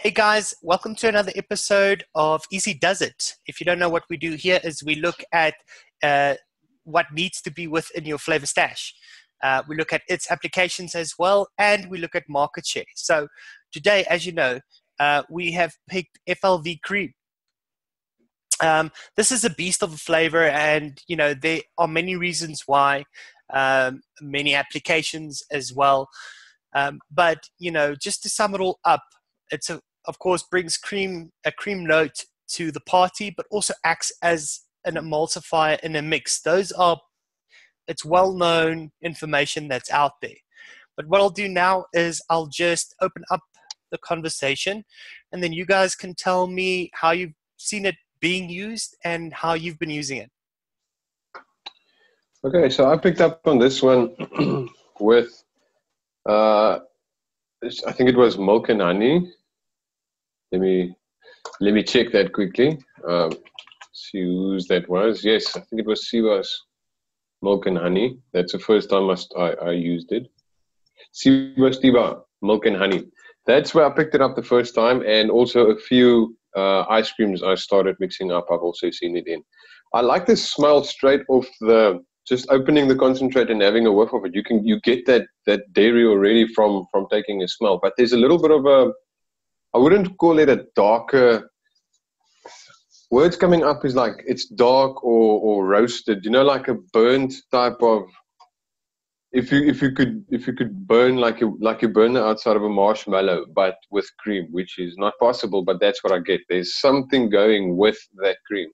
Hey guys, welcome to another episode of Easy Does It. If you don't know what we do here is we look at what needs to be within your flavor stash. We look at its applications as well, and we look at market share. So today, as you know, we have picked FLV Cream. This is a beast of a flavor, and you know there are many reasons why, many applications as well. But you know, just to sum it all up, of course brings a cream note to the party, but also acts as an emulsifier in a mix. It's well-known information that's out there. But what I'll do now is I'll just open up the conversation, and then you guys can tell me how you've seen it being used and how you've been using it. Okay, so I picked up on this one with, I think it was milk and honey. Let me check that quickly. See whose that was. Yes, I think it was Siva's milk and honey. That's the first time I used it. Siva milk and honey. That's where I picked it up the first time, and also a few ice creams I started mixing up. I've also seen it in. I like the smell straight off just opening the concentrate and having a whiff of it. You get that dairy already from taking a smell, but there's a little bit of I wouldn't call it a darker. Words coming up is like it's dark or roasted. You know, like a burnt type of. If you could burn like you burn the outside of a marshmallow, but with cream, which is not possible, but that's what I get. There's something going with that cream.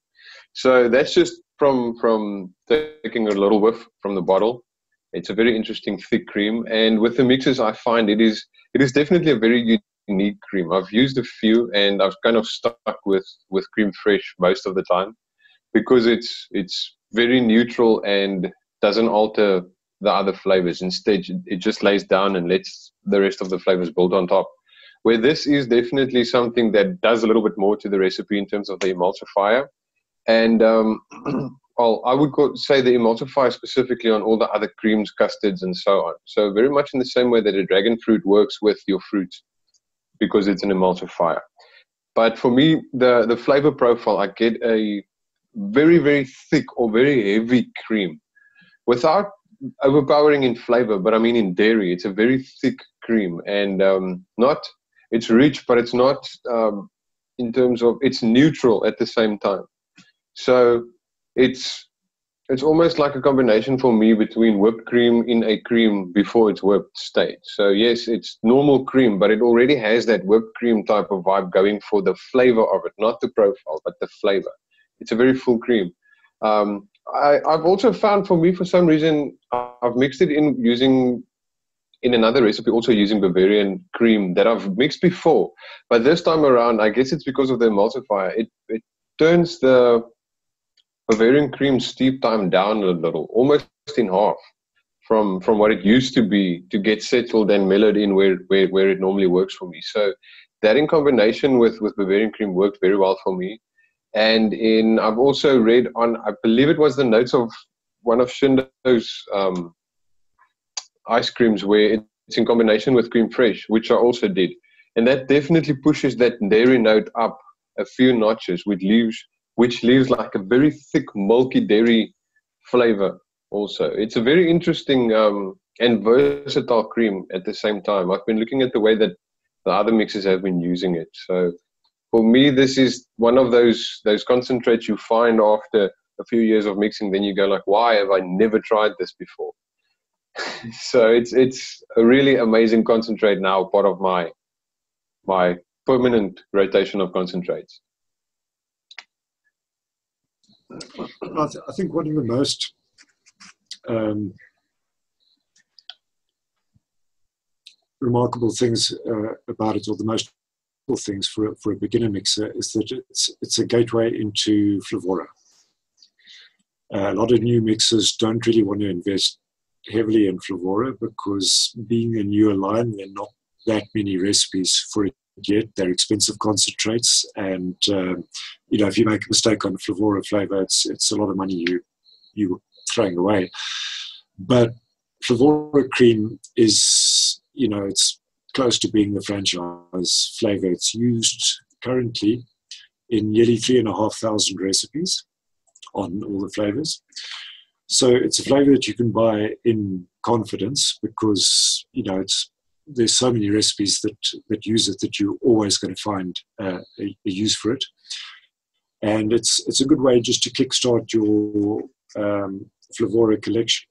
So that's just from taking a little whiff from the bottle. It's a very interesting thick cream, and with the mixes, I find it is definitely a very unique cream. I've used a few, and I've kind of stuck with Cream Fresh most of the time because it's very neutral and doesn't alter the other flavors. Instead, it just lays down and lets the rest of the flavors build on top. Where this is definitely something that does a little bit more to the recipe in terms of the emulsifier. And well, I would say the emulsifier specifically on all the other creams, custards, and so on. So very much in the same way that a dragon fruit works with your fruit, because it's an emulsifier. But for me, the flavor profile, I get a very, very thick or very heavy cream without overpowering in flavor, but I mean in dairy. It's a very thick cream, and it's rich, but it's not in terms of, it's neutral at the same time. So it's almost like a combination for me between whipped cream in a cream before it's whipped state. So yes, it's normal cream, but it already has that whipped cream type of vibe going for the flavor of it, not the profile, but the flavor. It's a very full cream. I've also found, for me, for some reason, I've mixed it in another recipe, also using Bavarian cream that I've mixed before. But this time around, I guess it's because of the emulsifier. It turns the Bavarian cream steep time down a little, almost in half from what it used to be, to get settled and mellowed in where it normally works for me. So that in combination with Bavarian cream worked very well for me. And I've also read on, I believe it was the notes of one of Shindo's ice creams, where it's in combination with Cream Fresh, which I also did. And that definitely pushes that dairy note up a few notches, which leaves like a very thick, milky dairy flavor also. It's a very interesting and versatile cream at the same time. I've been looking at the way that the other mixes have been using it. So for me, this is one of those concentrates you find after a few years of mixing. Then you go like, why have I never tried this before? So it's a really amazing concentrate now, part of my permanent rotation of concentrates. I think one of the most remarkable things about it, or the most things for a beginner mixer, is that it's a gateway into Flavorah. A lot of new mixers don't really want to invest heavily in Flavorah because, being a newer line, there are not that many recipes for it yet. They're expensive concentrates, and if you make a mistake on the Flavorah flavor, it's a lot of money you're throwing away. But Flavorah Cream is, it's close to being the franchise flavor. It's used currently in nearly 3,500 recipes on all the flavors. So it's a flavor that you can buy in confidence because, there's so many recipes that use it that you're always going to find a use for it. And it's a good way just to kickstart your Flavorah collection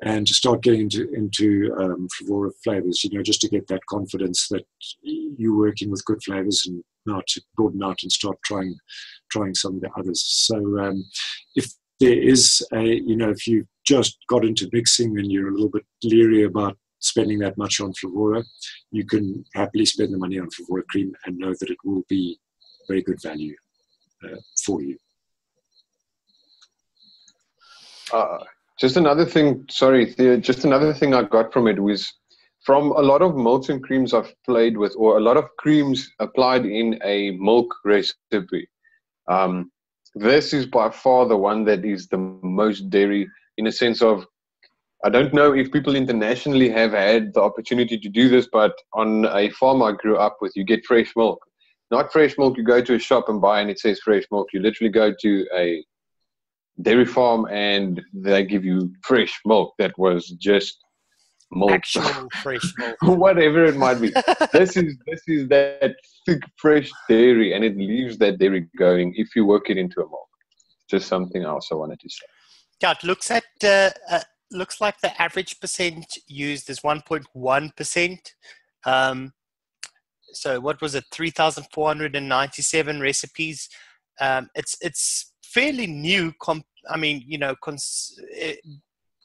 and to start getting into Flavorah flavors, just to get that confidence that you're working with good flavors and now to broaden out and start trying some of the others. So if there is if you just got into mixing and you're a little bit leery about spending that much on Flavorah, you can happily spend the money on Flavorah Cream and know that it will be very good value for you. Just another thing, sorry, Theo, just another thing I got from it was from a lot of malts and creams I've played with, or a lot of creams applied in a milk recipe. This is by far the one that is the most dairy, in a sense of, I don't know if people internationally have had the opportunity to do this, but on a farm I grew up with, you get fresh milk. Not fresh milk you go to a shop and buy and it says fresh milk. You literally go to a dairy farm and they give you fresh milk that was just milk. Actual fresh milk. Whatever it might be. This is that thick, fresh dairy, and it leaves that dairy going if you work it into a milk. Just something else I wanted to say. Yeah, it looks like the average percent used is 1.1%. So what was it? 3,497 recipes. It's fairly new.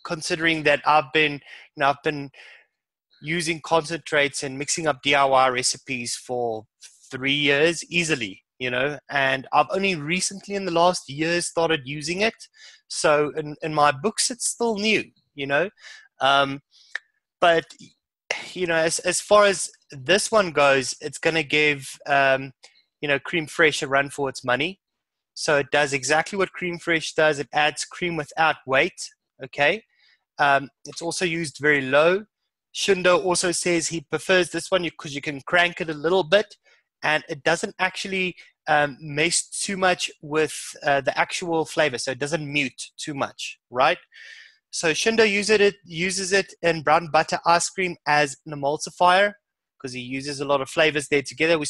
Considering that I've been using concentrates and mixing up DIY recipes for 3 years easily, and I've only recently in the last year started using it. So in my books, it's still new, but as far as this one goes, it's going to give, Cream Fresh a run for its money. So it does exactly what Cream Fresh does. It adds cream without weight. Okay. It's also used very low. Shindo also says he prefers this one because you can crank it a little bit and it doesn't actually mess too much with the actual flavor. So it doesn't mute too much, right? So Shindo uses it in brown butter ice cream as an emulsifier because he uses a lot of flavors there together. We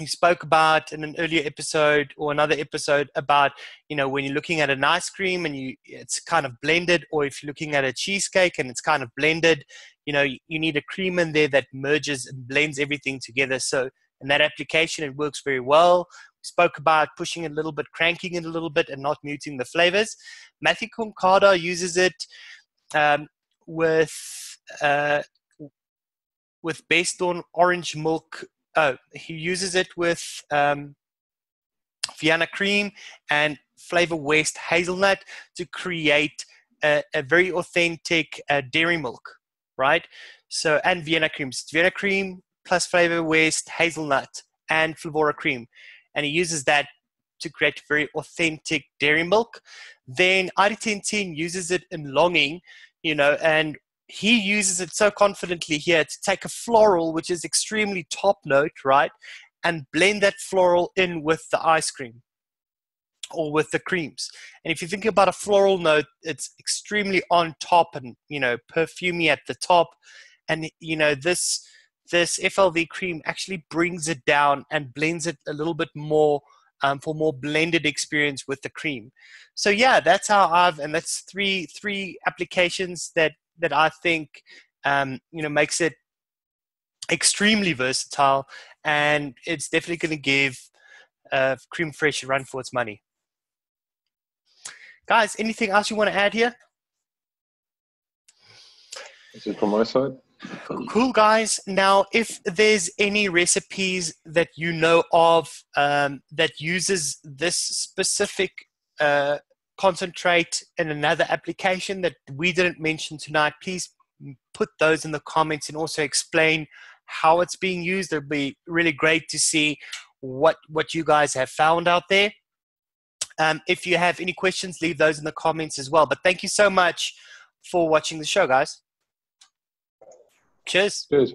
spoke about in an earlier episode or another episode about, when you're looking at an ice cream and it's kind of blended, or if you're looking at a cheesecake and it's kind of blended, you need a cream in there that merges and blends everything together. So in that application, it works very well. We spoke about pushing it a little bit, cranking it a little bit, and not muting the flavors. Matthew Concada uses it with based on orange milk. He uses it with Vienna cream and Flavorah West hazelnut to create a very authentic dairy milk, right? So, and Vienna cream. So Vienna cream plus Flavorah West hazelnut and Flavorah cream. And he uses that to create very authentic dairy milk. Then ID1010 uses it in longing, and he uses it so confidently here to take a floral, which is extremely top note, right? And blend that floral in with the ice cream or with the creams. And if you think about a floral note, it's extremely on top and, perfumey at the top. And, this FLV cream actually brings it down and blends it a little bit more for more blended experience with the cream. So yeah, that's that's three applications that I think, makes it extremely versatile, and it's definitely going to give Cream Fresh a run for its money. Guys, anything else you want to add here? Is it from my side? Cool, guys. Now, if there's any recipes that you know of that uses this specific concentrate in another application that we didn't mention tonight, please put those in the comments and also explain how it's being used. It'll be really great to see what you guys have found out there. If you have any questions, leave those in the comments as well. But thank you so much for watching the show, guys. Cheers. Cheers.